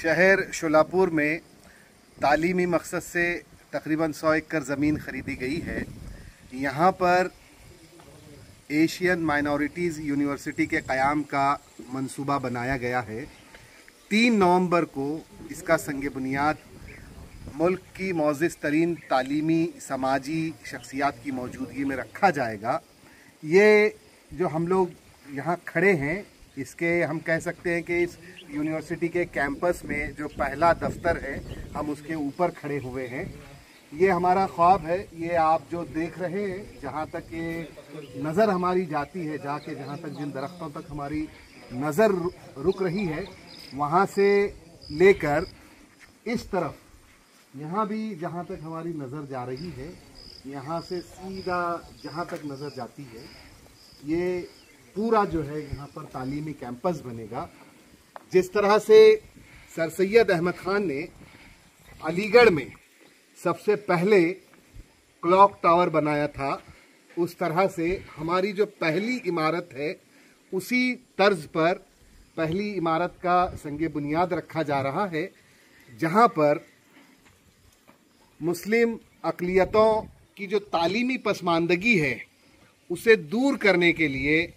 शहर शोलापुर में तालीमी मकसद से तकरीबन 100 एकड़ ज़मीन ख़रीदी गई है। यहाँ पर एशियन माइनॉरिटीज़ यूनिवर्सिटी के क़याम का मंसूबा बनाया गया है। 3 नवंबर को इसका संग बुनियाद मुल्क की मोअज़्ज़ज़ तरीन तालीमी समाजी शख्सियात की मौजूदगी में रखा जाएगा। ये जो हम लोग यहाँ खड़े हैं, इसके हम कह सकते हैं कि इस यूनिवर्सिटी के कैंपस में जो पहला दफ्तर है, हम उसके ऊपर खड़े हुए हैं। ये हमारा ख्वाब है। ये आप जो देख रहे हैं, जहाँ तक ये नज़र हमारी जाती है, जाके जहाँ तक जिन दरख्तों तक हमारी नज़र रुक रही है, वहाँ से लेकर इस तरफ यहाँ भी जहाँ तक हमारी नज़र जा रही है, यहाँ से सीधा जहाँ तक नज़र जाती है, ये पूरा जो है यहाँ पर तालीमी कैंपस बनेगा। जिस तरह से सर सैयद अहमद ख़ान ने अलीगढ़ में सबसे पहले क्लॉक टावर बनाया था, उस तरह से हमारी जो पहली इमारत है, उसी तर्ज पर पहली इमारत का संग बुनियाद रखा जा रहा है, जहाँ पर मुस्लिम अक़लियतों की जो तालीमी पसमानदगी है, उसे दूर करने के लिए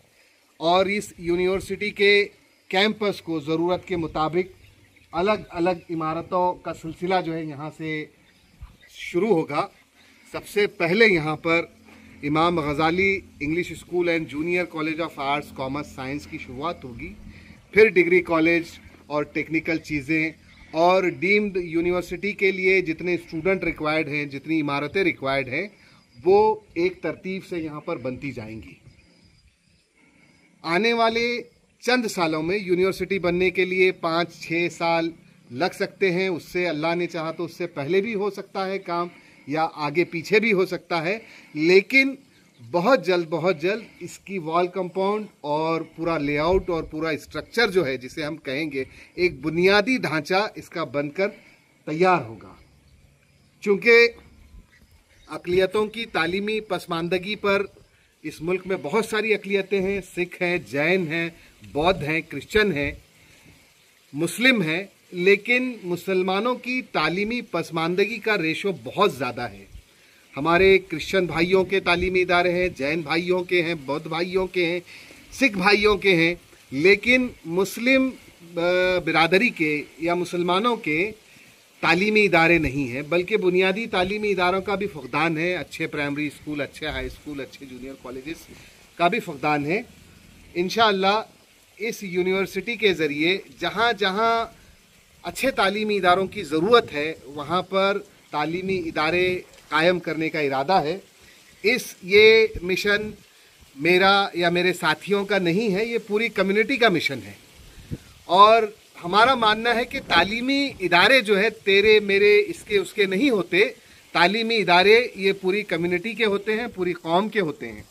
और इस यूनिवर्सिटी के कैंपस को ज़रूरत के मुताबिक अलग अलग इमारतों का सिलसिला जो है यहाँ से शुरू होगा। सबसे पहले यहाँ पर इमाम Ghazali English school and junior college of arts commerce science की शुरुआत होगी। फिर डिग्री कॉलेज और टेक्निकल चीज़ें और डीम्ड यूनिवर्सिटी के लिए जितने स्टूडेंट रिक्वायर्ड हैं, जितनी इमारतें रिक्वायर्ड हैं, वो एक तरतीब से यहाँ पर बनती जाएंगी। आने वाले चंद सालों में यूनिवर्सिटी बनने के लिए 5-6 साल लग सकते हैं। उससे अल्लाह ने चाहा तो उससे पहले भी हो सकता है काम, या आगे पीछे भी हो सकता है, लेकिन बहुत जल्द इसकी वॉल कंपाउंड और पूरा लेआउट और पूरा स्ट्रक्चर जो है, जिसे हम कहेंगे एक बुनियादी ढांचा, इसका बनकर तैयार होगा। चूँकि अक़लियतों की तालीमी पसमानदगी पर इस मुल्क में बहुत सारी अक़लियतें हैं, सिख हैं, जैन हैं, बौद्ध हैं, क्रिश्चियन हैं, मुस्लिम हैं, लेकिन मुसलमानों की तालीमी पसमानदगी का रेशो बहुत ज़्यादा है। हमारे क्रिश्चियन भाइयों के तालीमी इदारे हैं, जैन भाइयों के हैं, बौद्ध भाइयों के हैं, सिख भाइयों के हैं, लेकिन मुस्लिम बिरादरी के या मुसलमानों के तालीमी इदारे नहीं हैं, बल्कि बुनियादी तालीमी इदारों का भी फुक़दान है। अच्छे प्राइमरी स्कूल, अच्छे हाई स्कूल, अच्छे जूनियर कॉलेजेस का भी फुक़दान है। इंशाअल्लाह इस यूनिवर्सिटी के ज़रिए जहाँ जहाँ अच्छे तालीमी इदारों की ज़रूरत है, वहाँ पर तालीमी इदारे कायम करने का इरादा है। ये मिशन मेरा या मेरे साथियों का नहीं है, ये पूरी कम्युनिटी का मिशन है। और हमारा मानना है कि तालीमी इदारे जो है तेरे मेरे इसके उसके नहीं होते। तालीमी इदारे ये पूरी कम्युनिटी के होते हैं, पूरी कौम के होते हैं।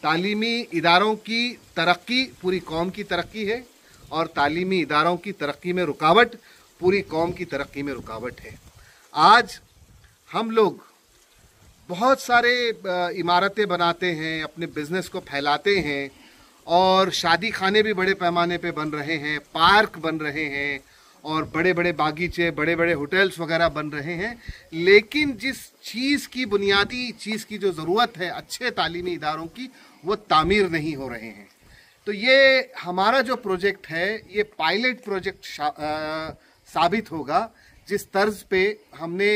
तालीमी इदारों की तरक्की पूरी कौम की तरक्की है, और तालीमी इदारों की तरक्की में रुकावट पूरी कौम की तरक्की में रुकावट है। आज हम लोग बहुत सारे इमारतें बनाते हैं, अपने बिजनेस को फैलाते हैं, और शादी खाने भी बड़े पैमाने पे बन रहे हैं, पार्क बन रहे हैं, और बड़े बड़े बागीचे, बड़े बड़े होटल्स वगैरह बन रहे हैं, लेकिन जिस चीज़ की बुनियादी चीज़ की जो ज़रूरत है अच्छे तालीमी इदारों की, वो तामीर नहीं हो रहे हैं। तो ये हमारा जो प्रोजेक्ट है, ये पायलट प्रोजेक्ट साबित होगा। जिस तर्ज पे हमने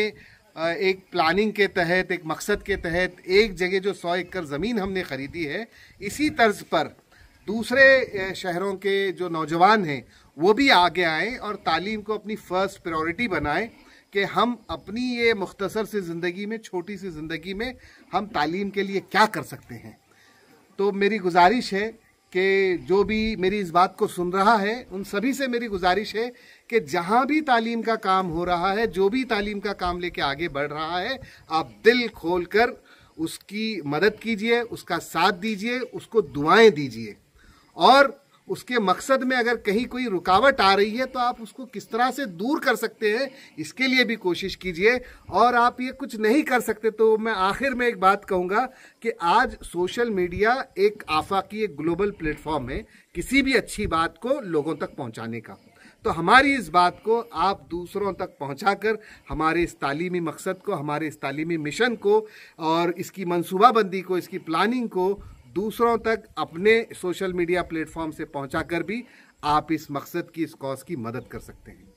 एक प्लानिंग के तहत, एक मकसद के तहत एक जगह जो 100 एकड़ ज़मीन हमने ख़रीदी है, इसी तर्ज पर दूसरे शहरों के जो नौजवान हैं वो भी आगे आएँ और तालीम को अपनी फ़र्स्ट प्रायोरिटी बनाएं कि हम अपनी ये मुख्तसर सी ज़िंदगी में, छोटी सी ज़िंदगी में, हम तालीम के लिए क्या कर सकते हैं। तो मेरी गुजारिश है कि जो भी मेरी इस बात को सुन रहा है, उन सभी से मेरी गुजारिश है कि जहाँ भी तालीम का काम हो रहा है, जो भी तालीम का काम लेके आगे बढ़ रहा है, आप दिल खोल कर उसकी मदद कीजिए, उसका साथ दीजिए, उसको दुआएं दीजिए, और उसके मकसद में अगर कहीं कोई रुकावट आ रही है तो आप उसको किस तरह से दूर कर सकते हैं, इसके लिए भी कोशिश कीजिए। और आप ये कुछ नहीं कर सकते तो मैं आखिर में एक बात कहूँगा कि आज सोशल मीडिया एक आफाकी, एक ग्लोबल प्लेटफॉर्म है किसी भी अच्छी बात को लोगों तक पहुँचाने का। तो हमारी इस बात को आप दूसरों तक पहुंचाकर हमारे इस तालीमी मकसद को, हमारे इस तालीमी मिशन को और इसकी मंसूबाबंदी को, इसकी प्लानिंग को दूसरों तक अपने सोशल मीडिया प्लेटफॉर्म से पहुंचाकर भी आप इस मकसद की, इस कॉज की मदद कर सकते हैं।